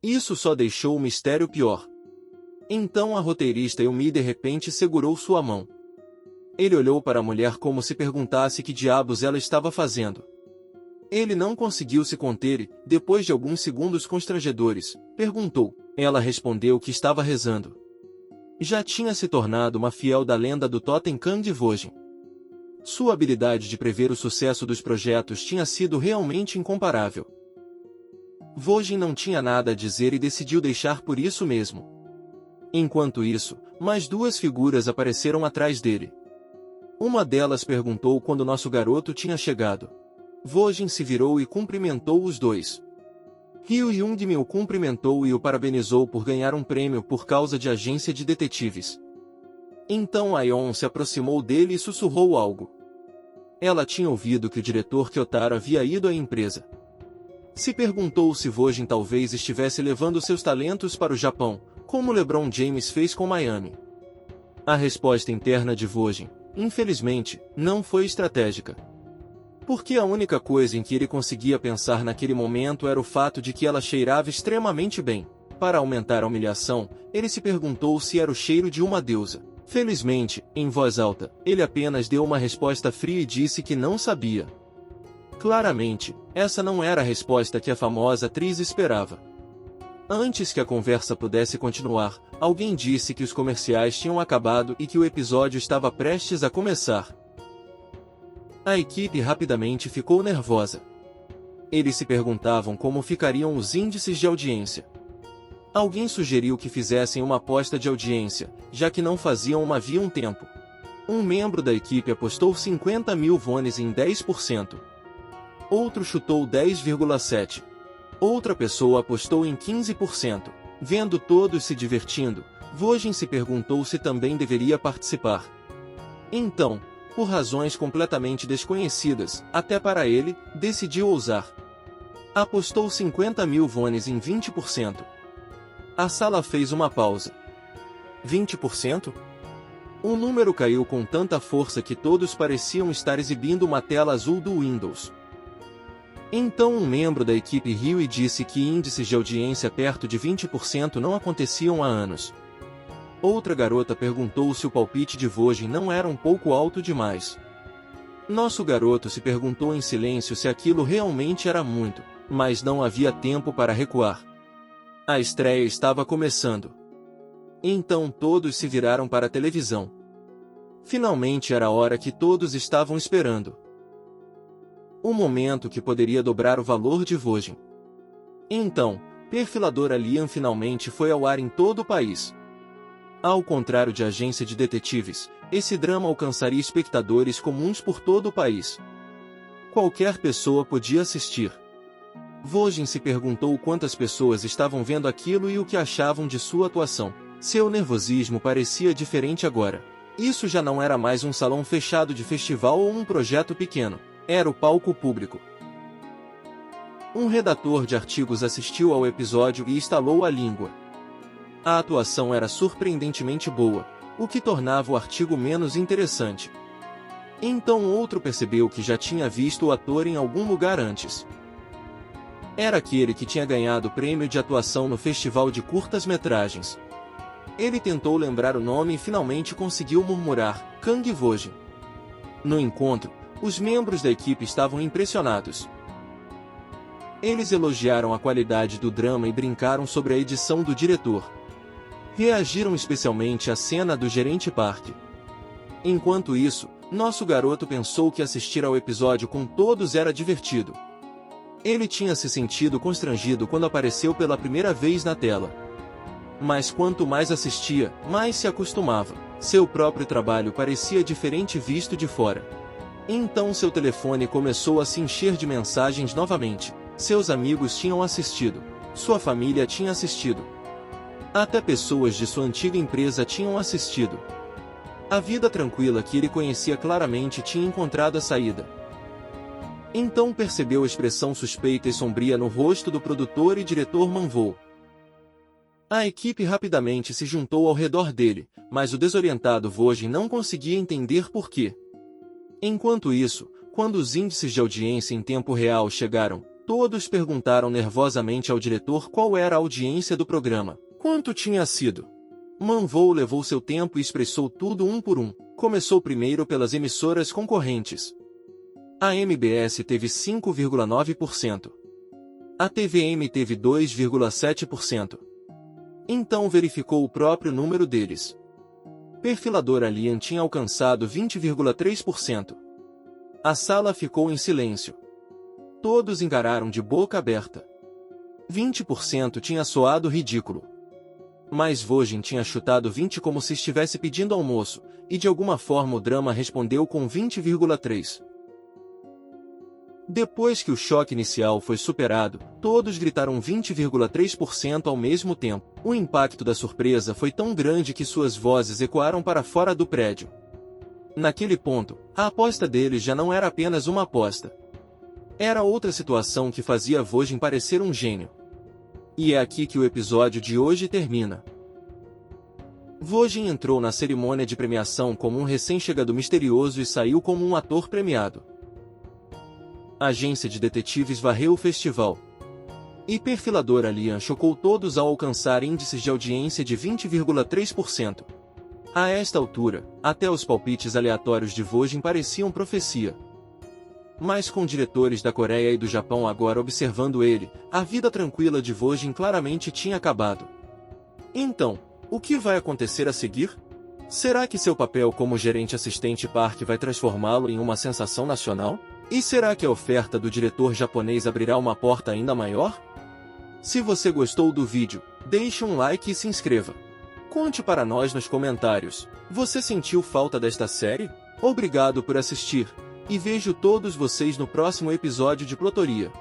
Isso só deixou o mistério pior. Então a roteirista Yumi de repente segurou sua mão. Ele olhou para a mulher como se perguntasse que diabos ela estava fazendo. Ele não conseguiu se conter e, depois de alguns segundos constrangedores, perguntou. Ela respondeu que estava rezando. Já tinha se tornado uma fiel da lenda do Totem Khan de Vojin. Sua habilidade de prever o sucesso dos projetos tinha sido realmente incomparável. Vojin não tinha nada a dizer e decidiu deixar por isso mesmo. Enquanto isso, mais duas figuras apareceram atrás dele. Uma delas perguntou quando nosso garoto tinha chegado. Vojin se virou e cumprimentou os dois. Ryu Hyung-mi o cumprimentou e o parabenizou por ganhar um prêmio por causa de agência de detetives. Então Ayeon se aproximou dele e sussurrou algo. Ela tinha ouvido que o diretor Kyotaro havia ido à empresa. Se perguntou se Vojin talvez estivesse levando seus talentos para o Japão, como LeBron James fez com Miami. A resposta interna de Vojin, infelizmente, não foi estratégica. Porque a única coisa em que ele conseguia pensar naquele momento era o fato de que ela cheirava extremamente bem. Para aumentar a humilhação, ele se perguntou se era o cheiro de uma deusa. Felizmente, em voz alta, ele apenas deu uma resposta fria e disse que não sabia. Claramente, essa não era a resposta que a famosa atriz esperava. Antes que a conversa pudesse continuar, alguém disse que os comerciais tinham acabado e que o episódio estava prestes a começar. A equipe rapidamente ficou nervosa. Eles se perguntavam como ficariam os índices de audiência. Alguém sugeriu que fizessem uma aposta de audiência, já que não faziam uma havia um tempo. Um membro da equipe apostou 50 mil wones em 10%. Outro chutou 10,7%. Outra pessoa apostou em 15%. Vendo todos se divertindo, Vojin se perguntou se também deveria participar. Então, por razões completamente desconhecidas, até para ele, decidiu ousar. Apostou 50 mil wones em 20%. A sala fez uma pausa. 20%? O número caiu com tanta força que todos pareciam estar exibindo uma tela azul do Windows. Então um membro da equipe riu e disse que índices de audiência perto de 20% não aconteciam há anos. Outra garota perguntou se o palpite de Vojin não era um pouco alto demais. Nosso garoto se perguntou em silêncio se aquilo realmente era muito, mas não havia tempo para recuar. A estreia estava começando. Então todos se viraram para a televisão. Finalmente era a hora que todos estavam esperando. O momento que poderia dobrar o valor de Vojin. Então, Perfiladora Liam finalmente foi ao ar em todo o país. Ao contrário de Agência de Detetives, esse drama alcançaria espectadores comuns por todo o país. Qualquer pessoa podia assistir. Vojin se perguntou quantas pessoas estavam vendo aquilo e o que achavam de sua atuação. Seu nervosismo parecia diferente agora. Isso já não era mais um salão fechado de festival ou um projeto pequeno. Era o palco público. Um redator de artigos assistiu ao episódio e estalou a língua. A atuação era surpreendentemente boa, o que tornava o artigo menos interessante. Então outro percebeu que já tinha visto o ator em algum lugar antes. Era aquele que tinha ganhado o prêmio de atuação no festival de curtas-metragens. Ele tentou lembrar o nome e finalmente conseguiu murmurar, Kang Vojin. No encontro, os membros da equipe estavam impressionados. Eles elogiaram a qualidade do drama e brincaram sobre a edição do diretor. Reagiram especialmente à cena do gerente Park. Enquanto isso, nosso garoto pensou que assistir ao episódio com todos era divertido. Ele tinha se sentido constrangido quando apareceu pela primeira vez na tela. Mas quanto mais assistia, mais se acostumava. Seu próprio trabalho parecia diferente visto de fora. Então seu telefone começou a se encher de mensagens novamente. Seus amigos tinham assistido. Sua família tinha assistido. Até pessoas de sua antiga empresa tinham assistido. A vida tranquila que ele conhecia claramente tinha encontrado a saída. Então percebeu a expressão suspeita e sombria no rosto do produtor e diretor Manvou. A equipe rapidamente se juntou ao redor dele, mas o desorientado Vojin não conseguia entender por quê. Enquanto isso, quando os índices de audiência em tempo real chegaram, todos perguntaram nervosamente ao diretor qual era a audiência do programa. Quanto tinha sido? Manvou levou seu tempo e expressou tudo um por um. Começou primeiro pelas emissoras concorrentes. A MBS teve 5,9%. A TVM teve 2,7%. Então verificou o próprio número deles. Perfiladora Liam tinha alcançado 20,3%. A sala ficou em silêncio. Todos encararam de boca aberta. 20% tinha soado ridículo. Mas Vojin tinha chutado 20 como se estivesse pedindo almoço, e de alguma forma o drama respondeu com 20,3%. Depois que o choque inicial foi superado, todos gritaram 20,3% ao mesmo tempo. O impacto da surpresa foi tão grande que suas vozes ecoaram para fora do prédio. Naquele ponto, a aposta deles já não era apenas uma aposta. Era outra situação que fazia Vojin parecer um gênio. E é aqui que o episódio de hoje termina. Vojin entrou na cerimônia de premiação como um recém-chegado misterioso e saiu como um ator premiado. A agência de detetives varreu o festival. E Perfiladora Liam chocou todos ao alcançar índices de audiência de 20,3%. A esta altura, até os palpites aleatórios de Vojin pareciam profecia. Mas com diretores da Coreia e do Japão agora observando ele, a vida tranquila de Vojin claramente tinha acabado. Então, o que vai acontecer a seguir? Será que seu papel como gerente assistente Park vai transformá-lo em uma sensação nacional? E será que a oferta do diretor japonês abrirá uma porta ainda maior? Se você gostou do vídeo, deixe um like e se inscreva. Conte para nós nos comentários. Você sentiu falta desta série? Obrigado por assistir, e vejo todos vocês no próximo episódio de Plotoria.